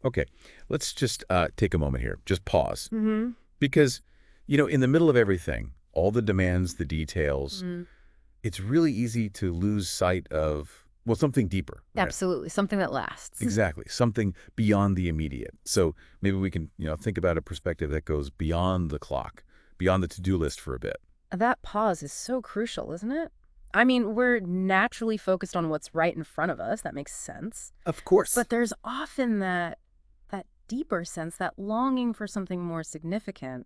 Okay, let's just take a moment here. Just pause. Mm-hmm. Because, in the middle of everything, all the demands, the details, it's really easy to lose sight of, well, something deeper, right? Absolutely. Something that lasts. Exactly. Something beyond the immediate. So maybe we can, think about a perspective that goes beyond the clock, beyond the to-do list for a bit. That pause is so crucial, isn't it? I mean, we're naturally focused on what's right in front of us. That makes sense. Of course. But there's often that deeper sense, that longing for something more significant.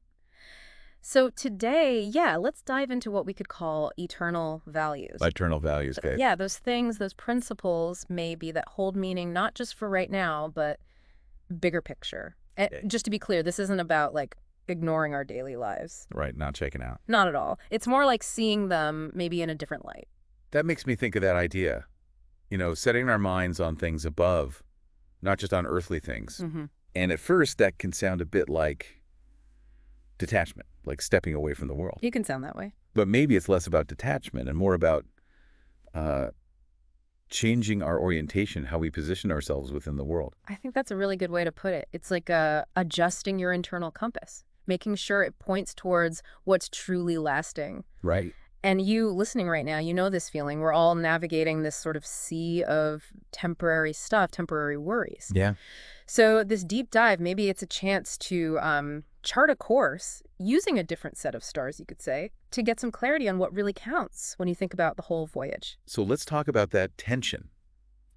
So today, yeah, let's dive into what we could call eternal values. Eternal values, okay. Yeah, those things, those principles maybe that hold meaning not just for right now, but bigger picture. And Okay. just to be clear, this isn't about like ignoring our daily lives. Right, not checking out. Not at all. It's more like seeing them maybe in a different light. That makes me think of that idea, setting our minds on things above, not just on earthly things. Mm-hmm. And at first, that can sound a bit like detachment, like stepping away from the world. You can sound that way. But maybe it's less about detachment and more about uh, changing our orientation, how we position ourselves within the world. I think that's a really good way to put it. It's like adjusting your internal compass, making sure it points towards what's truly lasting. Right. And you listening right now, you know this feeling. We're all navigating this sort of sea of temporary stuff, temporary worries. Yeah. So this deep dive, maybe it's a chance to chart a course using a different set of stars, you could say, to get some clarity on what really counts when you think about the whole voyage. So let's talk about that tension,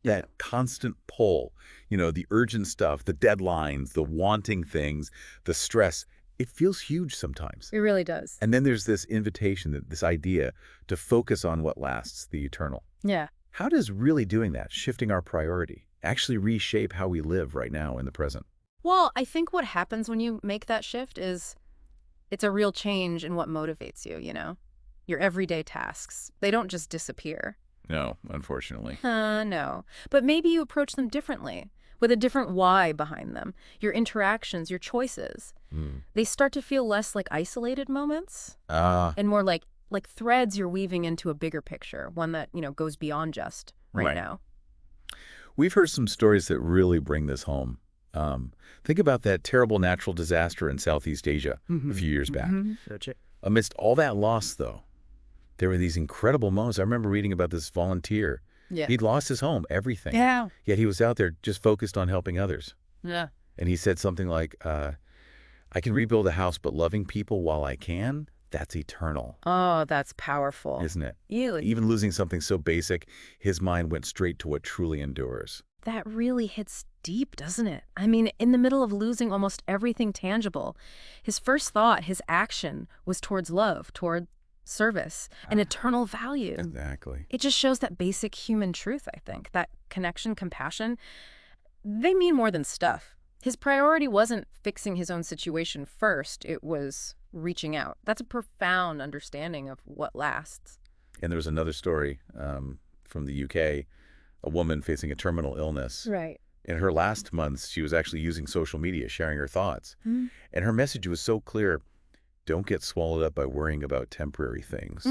that constant pull, the urgent stuff, the deadlines, the wanting things, the stress. It feels huge sometimes. It really does. And then there's this invitation, this idea to focus on what lasts, the eternal. Yeah. How does really doing that, shifting our priority, actually reshape how we live right now in the present? Well, I think what happens when you make that shift is it's a real change in what motivates you, Your everyday tasks. They don't just disappear. No, unfortunately. No. But maybe you approach them differently, with a different why behind them. Your interactions, your choices. They start to feel less like isolated moments and more like threads you're weaving into a bigger picture, one that, goes beyond just right now. We've heard some stories that really bring this home. Think about that terrible natural disaster in Southeast Asia a few years back. Amidst all that loss, though, there were these incredible moments. I remember reading about this volunteer. Yeah. He'd lost his home, everything. Yeah. Yet he was out there just focused on helping others. Yeah. And he said something like, I can rebuild a house, but loving people while I can, that's eternal. Oh, that's powerful. Isn't it? You. Even losing something so basic, his mind went straight to what truly endures. That really hits deep, doesn't it? I mean, in the middle of losing almost everything tangible, his first thought, his action was towards love, toward service, an eternal value. Exactly. It just shows that basic human truth, I think. That connection, compassion, they mean more than stuff. His priority wasn't fixing his own situation first. It was reaching out. That's a profound understanding of what lasts. And there was another story from the UK, a woman facing a terminal illness. Right. In her last months, she was actually using social media, sharing her thoughts. And her message was so clear: don't get swallowed up by worrying about temporary things.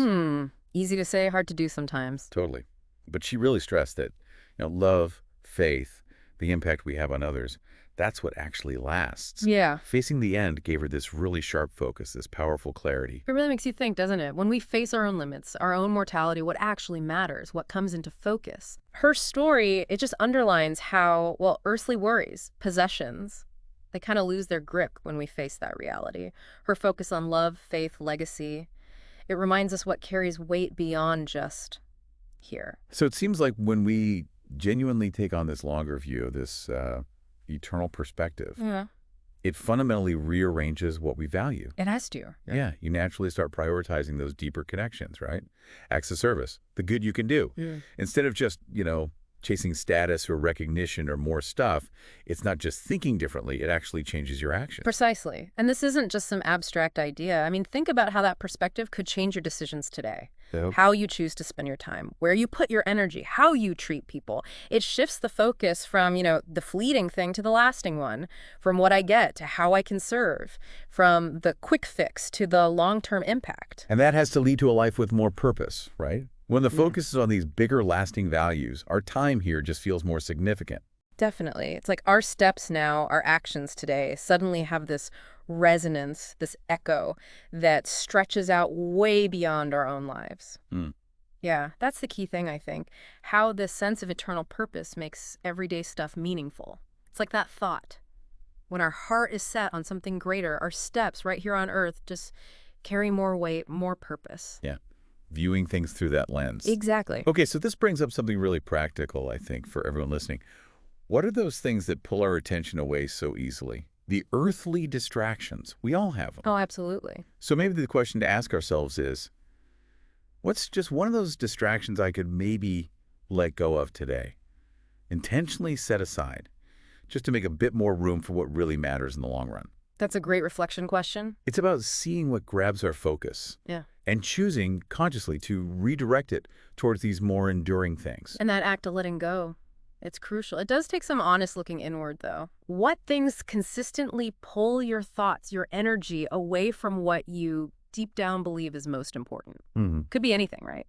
Easy to say, hard to do sometimes. Totally. But she really stressed that, love, faith, the impact we have on others, that's what actually lasts. Yeah. Facing the end gave her this really sharp focus, this powerful clarity. It really makes you think, doesn't it? When we face our own limits, our own mortality, what actually matters, what comes into focus. Her story, it just underlines how, earthly worries, possessions, they kind of lose their grip when we face that reality. Her focus on love, faith, legacy, it reminds us what carries weight beyond just here. So it seems like when we genuinely take on this longer view, this eternal perspective, it fundamentally rearranges what we value. It has to. Yeah, you naturally start prioritizing those deeper connections, right? Acts of service, the good you can do. Instead of just, chasing status or recognition or more stuff, it's not just thinking differently, it actually changes your actions. Precisely. And this isn't just some abstract idea. I mean, think about how that perspective could change your decisions today. Yep. How you choose to spend your time, where you put your energy, how you treat people. It shifts the focus from, the fleeting thing to the lasting one, from what I get to how I can serve, from the quick fix to the long-term impact. And that has to lead to a life with more purpose, right? When the focus is on these bigger lasting values, our time here just feels more significant. Definitely. It's like our steps now, our actions today suddenly have this resonance, this echo that stretches out way beyond our own lives. Hmm. Yeah, that's the key thing, I think. How this sense of eternal purpose makes everyday stuff meaningful. It's like that thought. When our heart is set on something greater, our steps right here on earth just carry more weight, more purpose. Yeah. Viewing things through that lens. Exactly. Okay, so this brings up something really practical, I think, for everyone listening. What are those things that pull our attention away so easily? The earthly distractions. We all have them. Oh, absolutely. So maybe the question to ask ourselves is, what's just one of those distractions I could maybe let go of today? Intentionally set aside, just to make a bit more room for what really matters in the long run. That's a great reflection question. It's about seeing what grabs our focus Yeah. and choosing consciously to redirect it towards these more enduring things. And that act of letting go, it's crucial. It does take some honest looking inward, though. What things consistently pull your thoughts, your energy away from what you deep down believe is most important? Could be anything, right?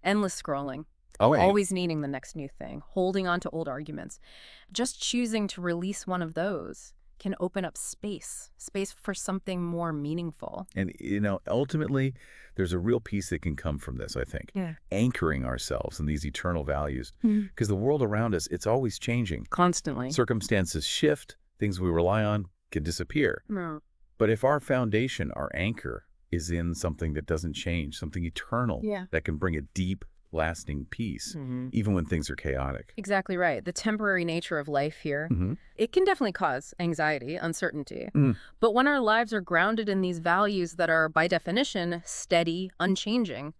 Endless scrolling. Oh, wait. Always needing the next new thing, holding on to old arguments. Just choosing to release one of those can open up space for something more meaningful. And, ultimately, there's a real peace that can come from this, I think. Yeah. Anchoring ourselves in these eternal values. Because the world around us, it's always changing. Constantly. Circumstances shift, things we rely on can disappear. No. But if our foundation, our anchor, is in something that doesn't change, something eternal, that can bring a deep, lasting peace, even when things are chaotic. Exactly right. The temporary nature of life here, it can definitely cause anxiety, uncertainty. But when our lives are grounded in these values that are, by definition, steady, unchanging,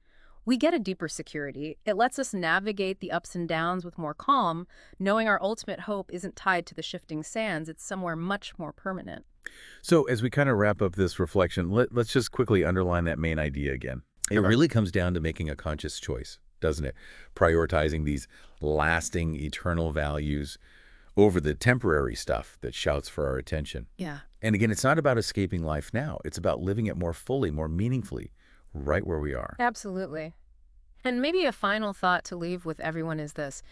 we get a deeper security. It lets us navigate the ups and downs with more calm, knowing our ultimate hope isn't tied to the shifting sands. It's somewhere much more permanent. So as we kind of wrap up this reflection, let's just quickly underline that main idea again. It really comes down to making a conscious choice, doesn't it? Prioritizing these lasting, eternal values over the temporary stuff that shouts for our attention. Yeah. And again, it's not about escaping life now. It's about living it more fully, more meaningfully, right where we are. Absolutely. And maybe a final thought to leave with everyone is this.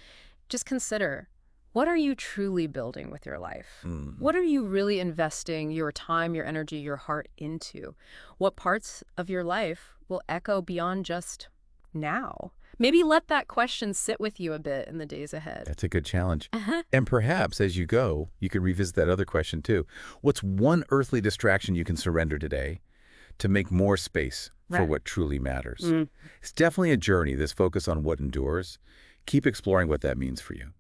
Just consider, what are you truly building with your life? What are you really investing your time, your energy, your heart into? What parts of your life will echo beyond just now? Maybe let that question sit with you a bit in the days ahead. That's a good challenge. And perhaps as you go, you can revisit that other question too. What's one earthly distraction you can surrender today to make more space for what truly matters? It's definitely a journey, this focus on what endures. Keep exploring what that means for you.